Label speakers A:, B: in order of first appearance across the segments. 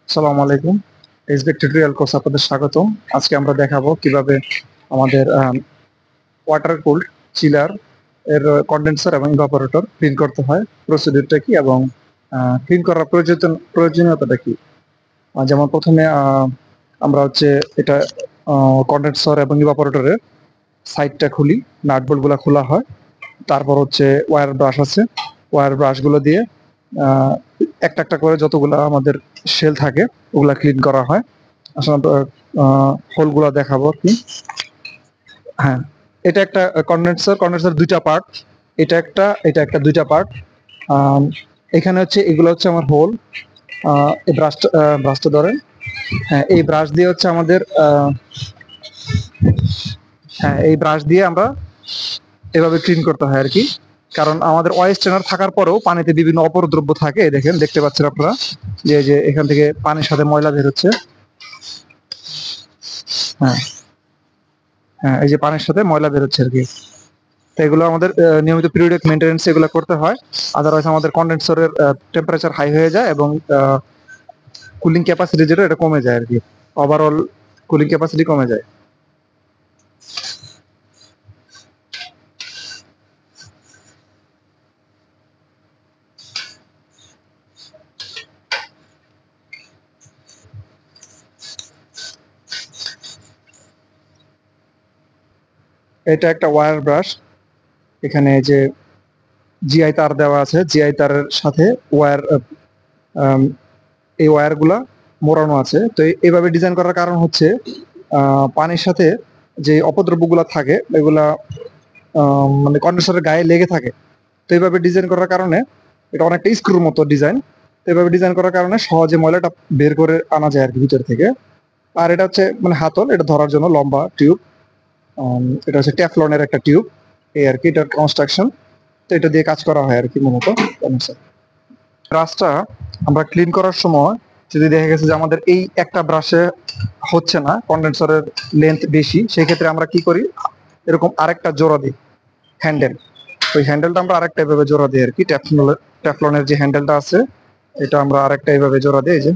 A: আসসালামু আলাইকুম। এসবিক tutorial course আপনাদের স্বাগতম। আজকে আমরা দেখাবো কিভাবে আমাদের ওয়াটার কুলড চিলার এর কনডেন্সার এবং ইভাপোরেটর ক্লিন করতে হয়, প্রসিডিউরটা কি এবং ক্লিন করার প্রয়োজনীয়তাটা কি। যেমন প্রথমে আমরা হচ্ছে এটা কনডেন্সার এবং ইভাপোরেটরের সাইডটা খুলি, নাট বোল্টগুলো খোলা হয়। তারপর হচ্ছে ওয়্যার ব্রাশ আছে, ওয়্যার ব্রাশগুলো দিয়ে আহ, একটা একটা করে যতগুলো আমাদের শেল থাকে ওগুলা ক্লিন করা হয়। আসলে হোলগুলো দেখাবো আর কি। হ্যাঁ, এটা একটা কন্ডেন্সার দুইটা পার্ট, এটা একটা দুইটা পার্ট। এখানে হচ্ছে এগুলো হচ্ছে আমার হোল। এই ব্রাশটা ধরেন। হ্যাঁ, এই ব্রাশ দিয়ে হচ্ছে আমাদের হ্যাঁ, এই ব্রাশ দিয়ে আমরা এভাবে ক্লিন করতে হয় আর কি। কারণ আমাদের অয়েল স্ট্রেনার থাকার পরেও পানিতে বিভিন্ন অপদ্রব্য থাকে। দেখেন, দেখতে পাচ্ছেন আপনারা যে এখান থেকে পানির সাথে ময়লা বের হচ্ছে। হ্যাঁ, হ্যাঁ, এই যে পানির সাথে ময়লা বের হচ্ছে আর কি। তো এগুলো আমাদের নিয়মিত পিরিয়ডিক মেইনটেনেন্স এগুলো করতে হয়। আদারওয়াইজ আমাদের কন্ডেন্সারের টেম্পারেচার হাই হয়ে যায় এবং কুলিং ক্যাপাসিটি যেটা এটা কমে যায় আর কি। ওভারঅল কুলিং ক্যাপাসিটি কমে যায়। এটা একটা ওয়্যার ব্রাশ। এখানে যে জিআই তার দেওয়া আছে, জিআই তারের সাথে ওয়্যার এই ওয়্যারগুলা মোড়ানো আছে। তো এইভাবে ডিজাইন করার কারণ হচ্ছে পানির সাথে যে অপদ্রব্যগুলো থাকে এগুলা মানে কন্ডেন্সারের গায়ে লেগে থাকে। তো এইভাবে ডিজাইন করার কারণে এটা অনেকটা স্ক্রুর মতো ডিজাইন। তো এইভাবে ডিজাইন করার কারণে সহজে ময়লাটা বের করে আনা যায় আর কি ভিতর থেকে। আর এটা হচ্ছে মানে হাতল, এটা ধরার জন্য লম্বা টিউব। এটা হচ্ছে টেফলনের একটা টিউব, এই আর কি এটার কনস্ট্রাকশন। তো এটা দিয়ে কাজ করা হয় আর কি মূলত। ব্রাশটা আমরা ক্লিন করার সময় যদি দেখা গেছে যে আমাদের এই একটা ব্রাশে হচ্ছে না, কন্ডেন্সারের লেন্থ বেশি, সেই ক্ষেত্রে আমরা কি করি, এরকম আরেকটা জোড়া দিই, হ্যান্ডেল। ওই হ্যান্ডেলটা আমরা আরেকটা এভাবে জোড়া দিই আর কি। ট্যাফলনের যে হ্যান্ডেলটা আছে এটা আমরা আরেকটা এইভাবে জোড়া দিই। এই যে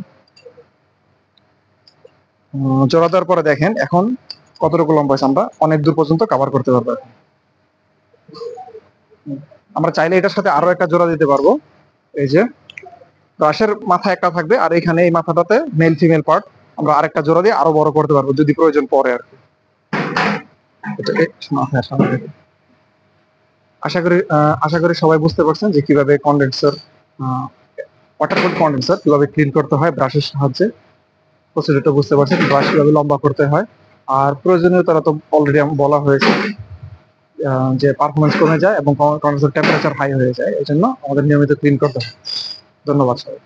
A: জোড়া দেওয়ার পরে দেখেন এখন কতটুকু লম্বা আছে, আমরা অনেক দূর পর্যন্ত কভার করতে পারবো। আমরা চাইলে এটার সাথে আরো একটা জোড়া দিতে পারবো। এই যে ব্রাশের মাথা একটা থাকবে আর এখানে এই মাথাটাতে মেল ফিমেল পার্ট আমরা আরেকটা জোড়া দিয়ে আরো বড় করতে পারবো যদি প্রয়োজন পড়ে আর কি। আশা করি সবাই বুঝতে পারছেন যে কিভাবে কন্ডেন্সার ওয়াটার কুলড কন্ডেন্সার কিভাবে ক্লিন করতে হয় ব্রাশের সাহায্যে। প্রসিডিউরটা বুঝতে পারছেন, ব্রাশ কিভাবে লম্বা করতে হয়। আর প্রয়োজনীয়তা তো অলরেডি বলা হয়েছে, যে পারফরমেন্স কমে যায় এবং কন্ডেন্সার টেম্পারেচার হাই হয়ে যায়, এই জন্য আমাদের নিয়মিত ক্লিন করতে হয়। ধন্যবাদ সবাই।